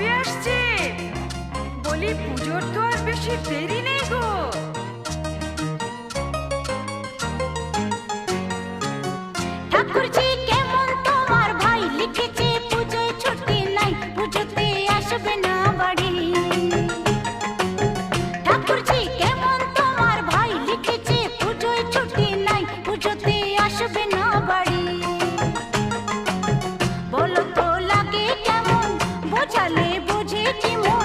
কবে আসছে? বলি পুজোর তো আর বেশি দেরি নেই গো। ঠাকুরজি কেমন তোমার ভাই লিখেছে পুজোয় ছুটি নাই, পুজোতে আসবে না বাড়ি। ঠাকুরজি কেমন তোমার ভাই লিখেছে পুজোয় ছুটি নাই, পুজোতে আসবে না বাড়ি। বলো তো লাগে কেমন, বোঝালে বুঝে কি মন।